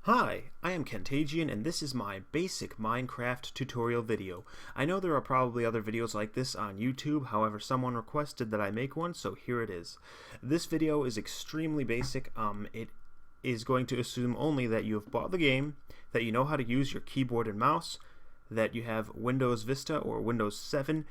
Hi, I am Kentagian and this is my basic Minecraft tutorial video. I know there are probably other videos like this on YouTube, however someone requested that I make one, so here it is. This video is extremely basic. It is going to assume only that you have bought the game, that you know how to use your keyboard and mouse, that you have Windows Vista or Windows 7,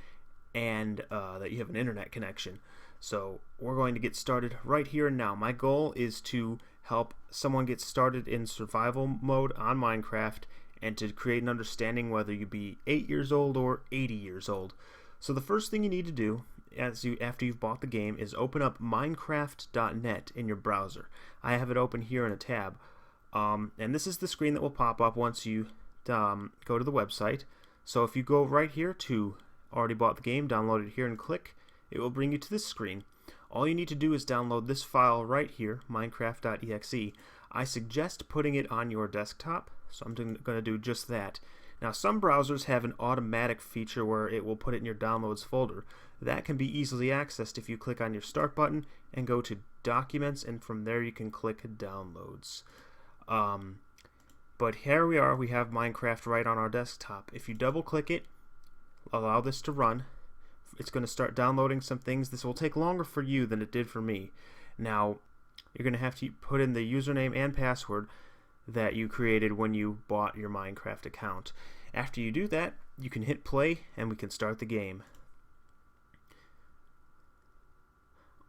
and that you have an internet connection. So we're going to get started right here and now. My goal is to help someone get started in survival mode on Minecraft and to create an understanding whether you be 8 years old or 80 years old. So the first thing you need to do after you've bought the game is open up minecraft.net in your browser. I have it open here in a tab. And this is the screen that will pop up once you go to the website. So if you go right here to already bought the game, download it here and click, it will bring you to this screen. All you need to do is download this file right here, minecraft.exe. I suggest putting it on your desktop, so I'm going to do just that. Now some browsers have an automatic feature where it will put it in your downloads folder. That can be easily accessed if you click on your start button and go to documents, and from there you can click downloads. But here we are, we have Minecraft right on our desktop. If you double click it, allow this to run, it's going to start downloading some things. This will take longer for you than it did for me. Now you're going to have to put in the username and password that you created when you bought your Minecraft account. After you do that, you can hit play and we can start the game.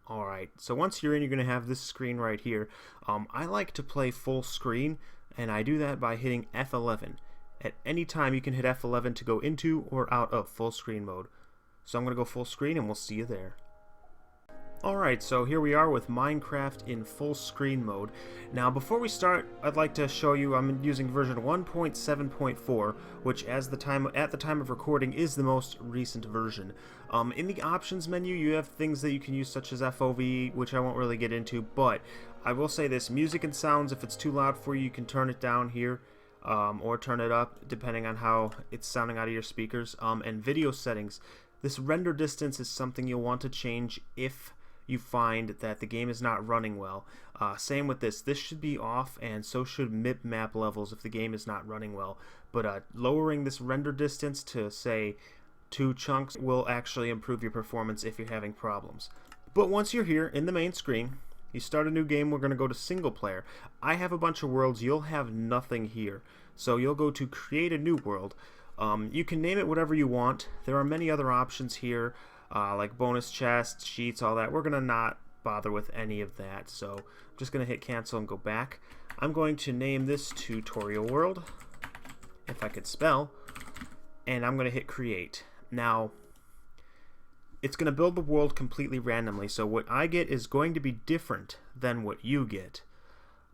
Alright, so once you're in, you're going to have this screen right here. I like to play full screen, and I do that by hitting F11. At any time you can hit F11 to go into or out of full screen mode. So I'm going to go full screen and we'll see you there. Alright, so here we are with Minecraft in full screen mode. Now before we start, I'd like to show you I'm using version 1.7.4, which at the time of recording is the most recent version. In the options menu you have things that you can use such as FOV, which I won't really get into, but I will say this: music and sounds, if it's too loud for you, you can turn it down here. Or turn it up depending on how it's sounding out of your speakers. And video settings. This render distance is something you'll want to change if you find that the game is not running well. Same with this. This should be off, and so should map levels if the game is not running well. But lowering this render distance to, say, 2 chunks will actually improve your performance if you're having problems. But once you're here in the main screen, you start a new game. We're going to go to single player. I have a bunch of worlds. You'll have nothing here. So you'll go to create a new world. You can name it whatever you want. There are many other options here, like bonus chests, sheets, all that. We're going to not bother with any of that. So I'm just going to hit cancel and go back. I'm going to name this tutorial world, if I could spell, and I'm going to hit create. Now, it's going to build the world completely randomly, so what I get is going to be different than what you get.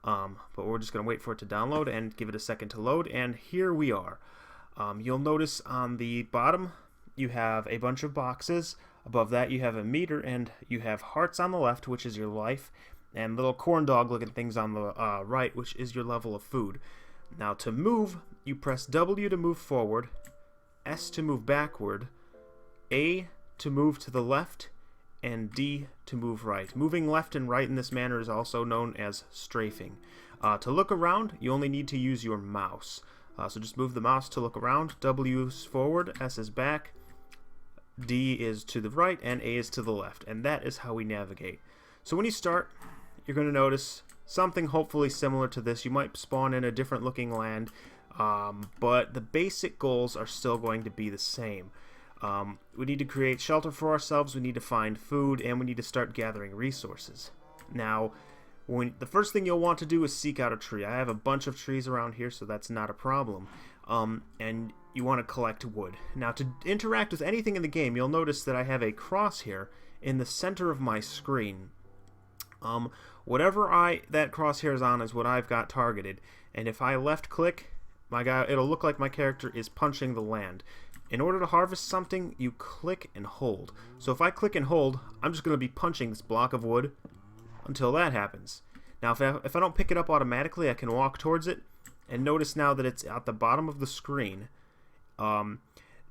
But we're just going to wait for it to download and give it a second to load, and here we are. You'll notice on the bottom you have a bunch of boxes. Above that you have a meter, and you have hearts on the left, which is your life, and little corn dog looking things on the right, which is your level of food. Now to move, you press W to move forward, S to move backward, A to move to the left, and D to move right. Moving left and right in this manner is also known as strafing. To look around, you only need to use your mouse. So just move the mouse to look around. W is forward, S is back, D is to the right, and A is to the left. And that is how we navigate. So when you start, you're going to notice something hopefully similar to this. You might spawn in a different looking land, but the basic goals are still going to be the same. We need to create shelter for ourselves, we need to find food, and we need to start gathering resources. Now, the first thing you'll want to do is seek out a tree. I have a bunch of trees around here, so that's not a problem. And you want to collect wood. Now, to interact with anything in the game, you'll notice that I have a crosshair in the center of my screen. Whatever that crosshair is on is what I've got targeted, and if I left click, it'll look like my character is punching the land. In order to harvest something, you click and hold. So if I click and hold, I'm just going to be punching this block of wood until that happens. Now if I don't pick it up automatically, I can walk towards it, and notice now that it's at the bottom of the screen.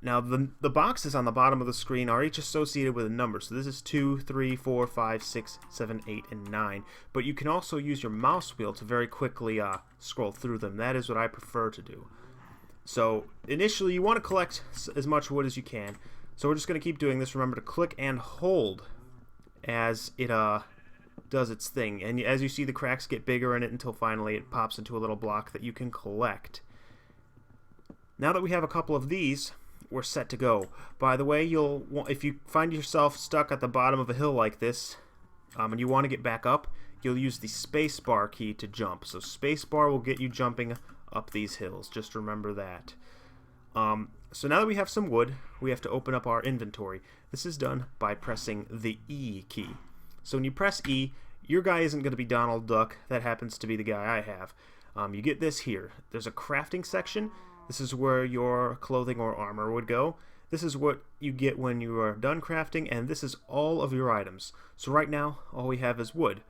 Now the boxes on the bottom of the screen are each associated with a number. So this is 2, 3, 4, 5, 6, 7, 8, and 9. But you can also use your mouse wheel to very quickly scroll through them. That is what I prefer to do. So initially you want to collect as much wood as you can. So we're just going to keep doing this. Remember to click and hold as it does its thing. And as you see, the cracks get bigger in it until finally it pops into a little block that you can collect. Now that we have a couple of these, we're set to go. By the way, if you find yourself stuck at the bottom of a hill like this, and you want to get back up, you'll use the spacebar key to jump. So spacebar will get you jumping up these hills. Just remember that. So now that we have some wood, we have to open up our inventory. This is done by pressing the E key. So when you press E, your guy isn't going to be Donald Duck. That happens to be the guy I have. You get this here. There's a crafting section. This is where your clothing or armor would go. This is what you get when you are done crafting, and this is all of your items. So right now, all we have is wood.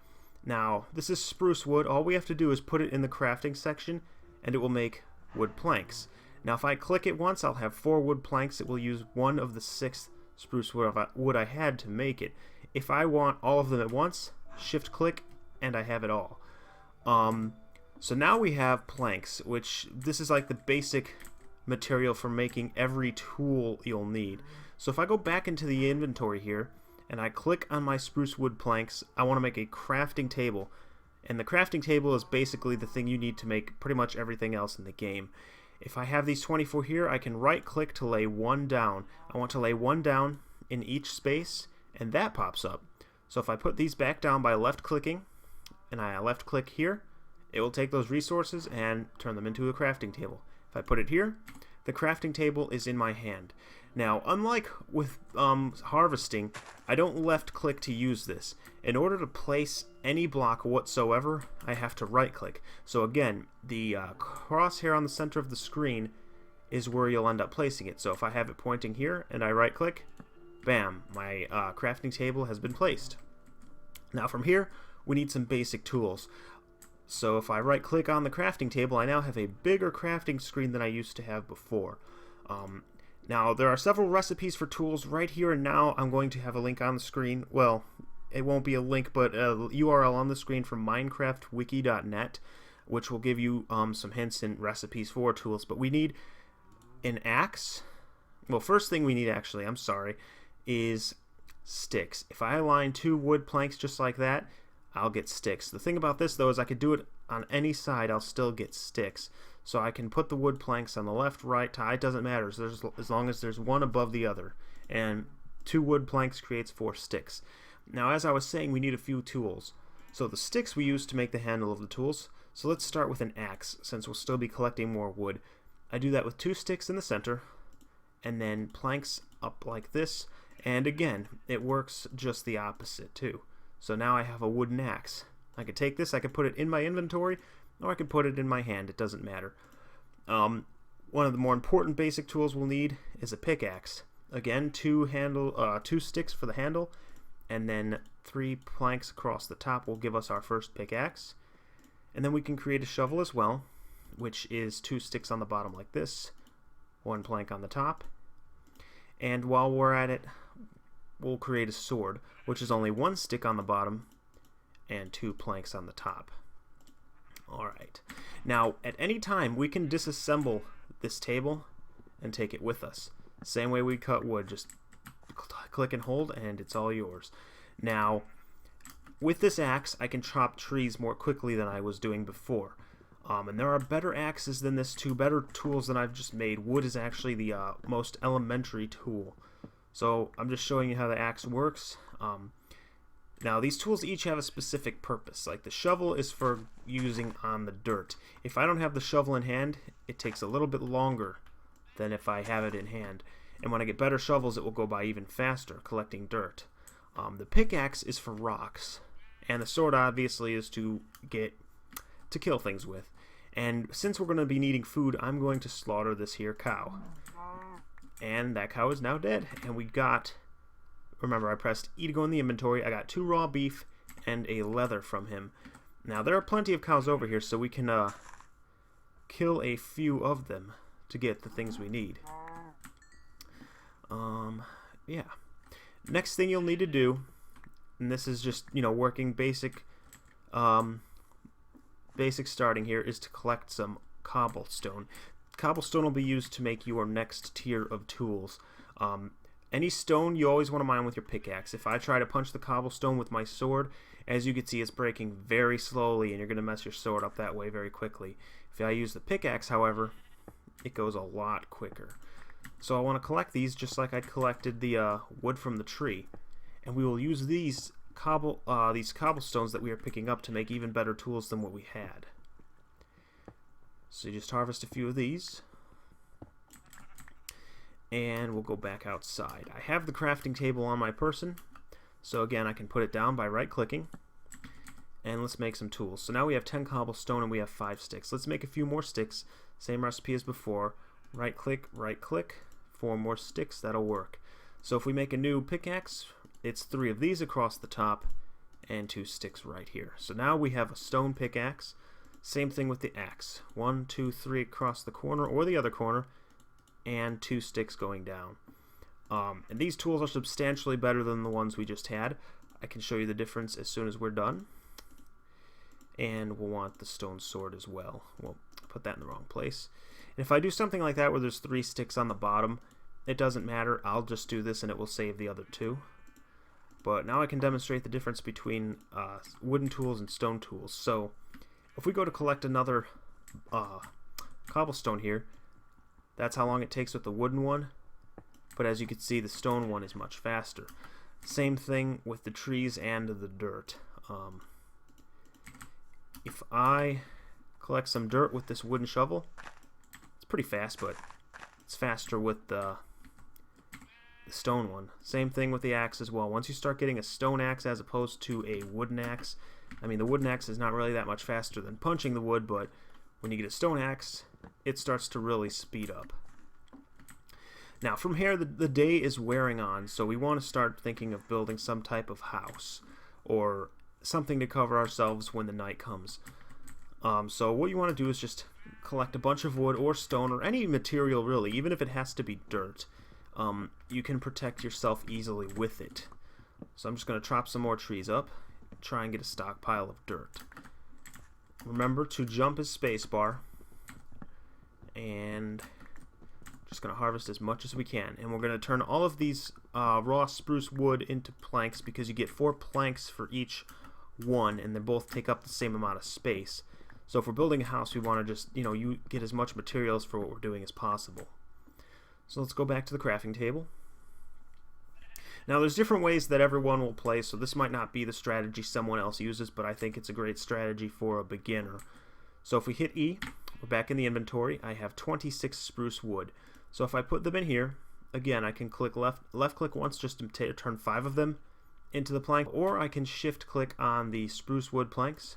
Now, this is spruce wood. All we have to do is put it in the crafting section, and it will make wood planks. Now, if I click it once, I'll have 4 wood planks. It will use 1 of the 6 spruce wood I had to make it. If I want all of them at once, shift click, and I have it all. So now we have planks, which this is like the basic material for making every tool you'll need. So if I go back into the inventory here and I click on my spruce wood planks, I want to make a crafting table. And the crafting table is basically the thing you need to make pretty much everything else in the game. If I have these 24 here, I can right click to lay 1 down. I want to lay 1 down in each space, and that pops up. So if I put these back down by left clicking, and I left click here, it will take those resources and turn them into a crafting table. If I put it here, the crafting table is in my hand. Now, unlike with harvesting, I don't left click to use this. In order to place any block whatsoever, I have to right click. So again, the crosshair on the center of the screen is where you'll end up placing it. So if I have it pointing here and I right click, bam, my crafting table has been placed. Now from here, we need some basic tools. So if I right click on the crafting table, I now have a bigger crafting screen than I used to have before. Now there are several recipes for tools right here and now. I'm going to have a link on the screen. Well, it won't be a link, but a URL on the screen from minecraftwiki.net, which will give you some hints and recipes for tools. But we need an axe. Well, first thing we need actually, is sticks. If I align 2 wood planks just like that, I'll get sticks. The thing about this though is I could do it on any side, I'll still get sticks. So I can put the wood planks on the left, right, it doesn't matter as long as there's one above the other. And 2 wood planks creates 4 sticks. Now as I was saying, we need a few tools. So the sticks we use to make the handle of the tools. So let's start with an axe since we'll still be collecting more wood. I do that with 2 sticks in the center and then planks up like this. And again, it works just the opposite too. So now I have a wooden axe. I could take this, I could put it in my inventory, or I could put it in my hand, it doesn't matter. One of the more important basic tools we'll need is a pickaxe. Again, 2 sticks for the handle, and then 3 planks across the top will give us our first pickaxe. And then we can create a shovel as well, which is 2 sticks on the bottom like this, 1 plank on the top. And while we're at it, we'll create a sword, which is only 1 stick on the bottom and 2 planks on the top. Alright, now at any time we can disassemble this table and take it with us. Same way we cut wood, just click and hold and it's all yours. Now, with this axe I can chop trees more quickly than I was doing before. And there are better axes than this too, better tools than I've just made. Wood is actually the most elementary tool. So I'm just showing you how the axe works. Now these tools each have a specific purpose. Like the shovel is for using on the dirt. If I don't have the shovel in hand, it takes a little bit longer than if I have it in hand. And when I get better shovels, it will go by even faster, collecting dirt. The pickaxe is for rocks. And the sword obviously is to kill things with. And since we're going to be needing food, I'm going to slaughter this here cow. And that cow is now dead. And we got, remember I pressed E to go in the inventory, I got 2 raw beef and a leather from him. Now there are plenty of cows over here, so we can kill a few of them to get the things we need. Yeah. Next thing you'll need to do, and this is just, working basic starting here, is to collect some cobblestone. Cobblestone will be used to make your next tier of tools. Any stone you always want to mine with your pickaxe. If I try to punch the cobblestone with my sword, as you can see, it's breaking very slowly, and you're going to mess your sword up that way very quickly. If I use the pickaxe, however, it goes a lot quicker. So I want to collect these just like I collected the wood from the tree, and we will use these cobblestones that we are picking up to make even better tools than what we had. So you just harvest a few of these, and we'll go back outside. I have the crafting table on my person, so again I can put it down by right clicking, and let's make some tools. So now we have 10 cobblestone and we have 5 sticks. Let's make a few more sticks. Same recipe as before. Right click, 4 more sticks, that'll work. So if we make a new pickaxe, it's 3 of these across the top and 2 sticks right here. So now we have a stone pickaxe. Same thing with the axe. 1, 2, 3 across the corner or the other corner, and 2 sticks going down. And these tools are substantially better than the ones we just had. I can show you the difference as soon as we're done. And we'll want the stone sword as well. We'll put that in the wrong place. And if I do something like that where there's 3 sticks on the bottom, it doesn't matter. I'll just do this and it will save the other 2. But now I can demonstrate the difference between wooden tools and stone tools. So if we go to collect another cobblestone here, that's how long it takes with the wooden one. But as you can see, the stone one is much faster. Same thing with the trees and the dirt. If I collect some dirt with this wooden shovel, it's pretty fast, but it's faster with the stone one. Same thing with the axe as well. Once you start getting a stone axe as opposed to a wooden axe, I mean, the wooden axe is not really that much faster than punching the wood, but when you get a stone axe, it starts to really speed up. Now from here, the day is wearing on, so we want to start thinking of building some type of house or something to cover ourselves when the night comes. So what you want to do is just collect a bunch of wood or stone or any material really, even if it has to be dirt. You can protect yourself easily with it. So I'm just going to chop some more trees up, try and get a stockpile of dirt. Remember to jump is spacebar, and just going to harvest as much as we can. And we're going to turn all of these raw spruce wood into planks, because you get 4 planks for each one, and they both take up the same amount of space. So if we're building a house, we want to just, you get as much materials for what we're doing as possible. So let's go back to the crafting table. Now there's different ways that everyone will play, so this might not be the strategy someone else uses, but I think it's a great strategy for a beginner. So if we hit E, we're back in the inventory. I have 26 spruce wood. So if I put them in here, again, I can click left click once just to turn 5 of them into the plank, or I can shift click on the spruce wood planks,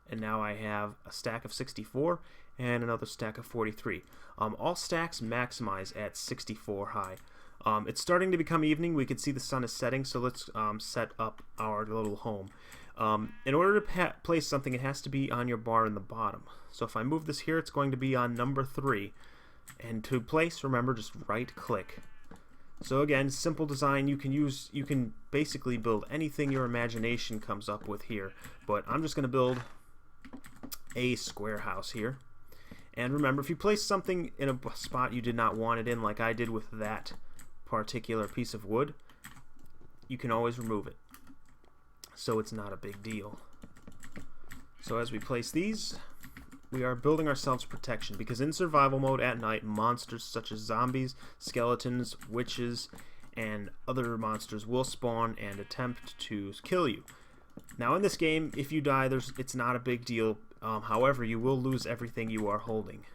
and now I have a stack of 64 and another stack of 43. All stacks maximize at 64 high. It's starting to become evening. We can see the sun is setting, so let's set up our little home. In order to place something, it has to be on your bar in the bottom. So if I move this here, it's going to be on number 3. And to place, remember, just right click. So again, simple design. You can basically build anything your imagination comes up with here. But I'm just going to build a square house here. And remember, if you place something in a spot you did not want it in, like I did with that particular piece of wood, you can always remove it. So it's not a big deal. So as we place these, we are building ourselves protection, because in survival mode at night, monsters such as zombies, skeletons, witches, and other monsters will spawn and attempt to kill you. Now in this game, if you die, it's not a big deal. However, you will lose everything you are holding.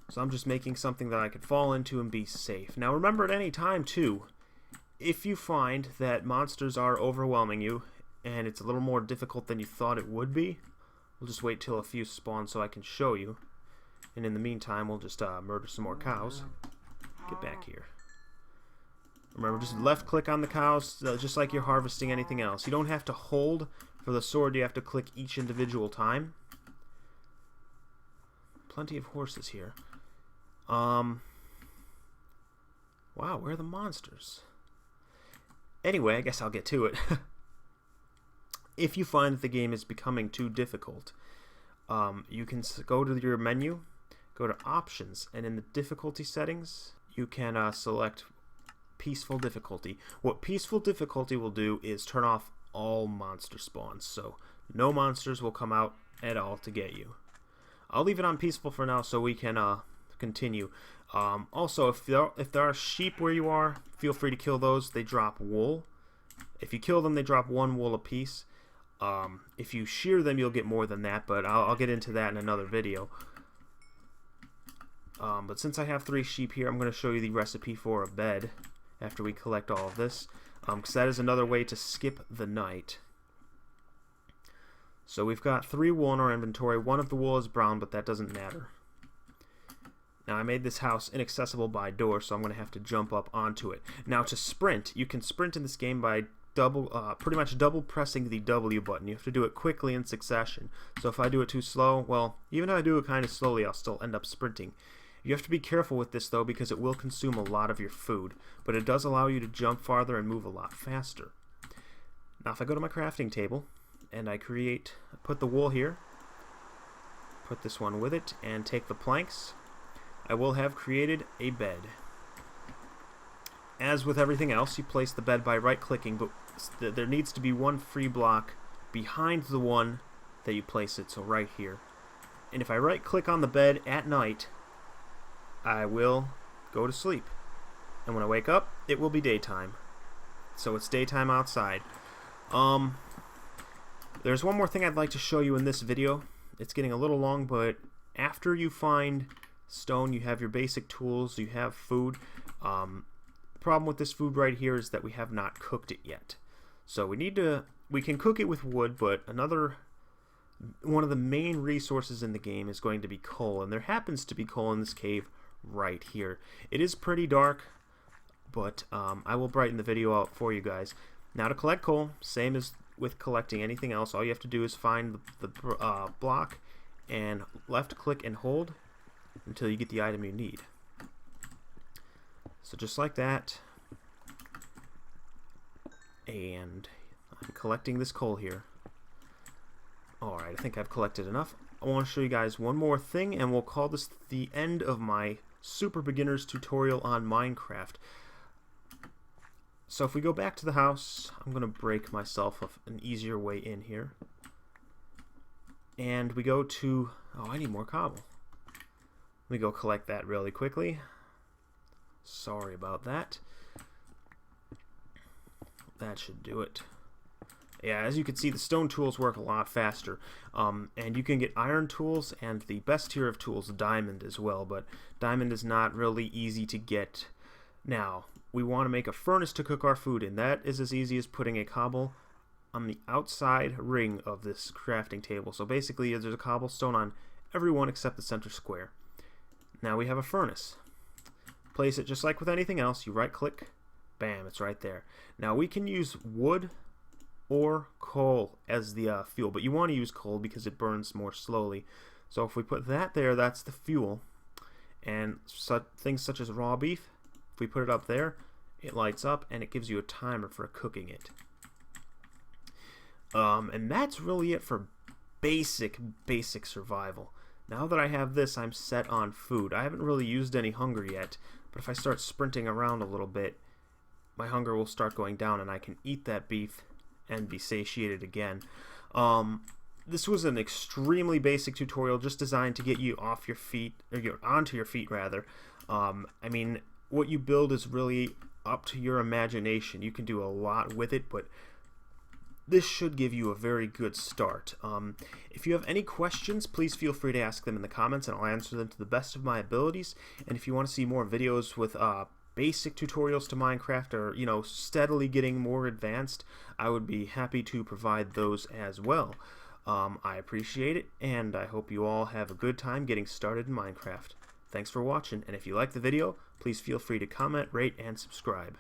So I'm just making something that I could fall into and be safe. Now remember, at any time too, if you find that monsters are overwhelming you and it's a little more difficult than you thought it would be, we'll just wait till a few spawn so I can show you. And in the meantime, we'll just murder some more cows. Get back here. Remember, just left click on the cows, just like you're harvesting anything else. You don't have to hold for the sword, you have to click each individual time. Plenty of horses here. Well, Wow, where are the monsters? Anyway, I guess I'll get to it. If you find that the game is becoming too difficult, you can go to your menu, go to Options, and in the difficulty settings, you can select Peaceful Difficulty. What Peaceful Difficulty will do is turn off all monster spawns, so no monsters will come out at all to get you. I'll leave it on Peaceful for now so we can continue. Also, if there are sheep where you are, feel free to kill those. They drop wool. If you kill them, they drop 1 wool apiece. If you shear them, you'll get more than that, but I'll get into that in another video. But since I have 3 sheep here, I'm going to show you the recipe for a bed after we collect all of this, because that is another way to skip the night. So we've got 3 wool in our inventory. 1 of the wool is brown, but that doesn't matter. Now I made this house inaccessible by door, so I'm going to have to jump up onto it. Now to sprint, you can sprint in this game by pretty much double pressing the W button. You have to do it quickly in succession. So if I do it too slow, well, even if I do it kind of slowly, I'll still end up sprinting. You have to be careful with this though, because it will consume a lot of your food, but it does allow you to jump farther and move a lot faster. Now if I go to my crafting table and I put the wool here, put this one with it, and take the planks, I will have created a bed. As with everything else, you place the bed by right-clicking, but there needs to be 1 free block behind the one that you place it, so right here. And if I right-click on the bed at night, I will go to sleep. And when I wake up, it will be daytime. So it's daytime outside. There's one more thing I'd like to show you in this video. It's getting a little long, but after you find stone, you have your basic tools, you have food. The problem with this food right here is that we have not cooked it yet. So we can cook it with wood, but one of the main resources in the game is going to be coal, and there happens to be coal in this cave right here. It is pretty dark, but I will brighten the video out for you guys. Now to collect coal, same as with collecting anything else, all you have to do is find the block and left click and hold until you get the item you need. So just like that, and I'm collecting this coal here. Alright, I think I've collected enough. I want to show you guys one more thing, and we'll call this the end of my super beginner's tutorial on Minecraft. So if we go back to the house, I'm going to break myself an easier way in here. And we go to, I need more cobble. Let me go collect that really quickly. Sorry about that. That should do it. Yeah, as you can see, the stone tools work a lot faster. And you can get iron tools and the best tier of tools, diamond as well, but diamond is not really easy to get. Now, we want to make a furnace to cook our food in. That is as easy as putting a cobble on the outside ring of this crafting table. So basically, there's a cobblestone on every one except the center square. Now we have a furnace. Place it just like with anything else. You right click, bam, it's right there. Now we can use wood or coal as the fuel, but you want to use coal because it burns more slowly. So if we put that there, that's the fuel. And things such as raw beef, if we put it up there, it lights up and it gives you a timer for cooking it. And that's really it for basic survival. Now that I have this, I'm set on food. I haven't really used any hunger yet, but if I start sprinting around a little bit, my hunger will start going down and I can eat that beef and be satiated again. This was an extremely basic tutorial just designed to get you off your feet, or onto your feet rather. I mean, what you build is really up to your imagination. You can do a lot with it, but this should give you a very good start. If you have any questions, please feel free to ask them in the comments and I'll answer them to the best of my abilities. And if you want to see more videos with basic tutorials to Minecraft, or steadily getting more advanced, I would be happy to provide those as well. I appreciate it, and I hope you all have a good time getting started in Minecraft. Thanks for watching, and if you like the video, please feel free to comment, rate, and subscribe.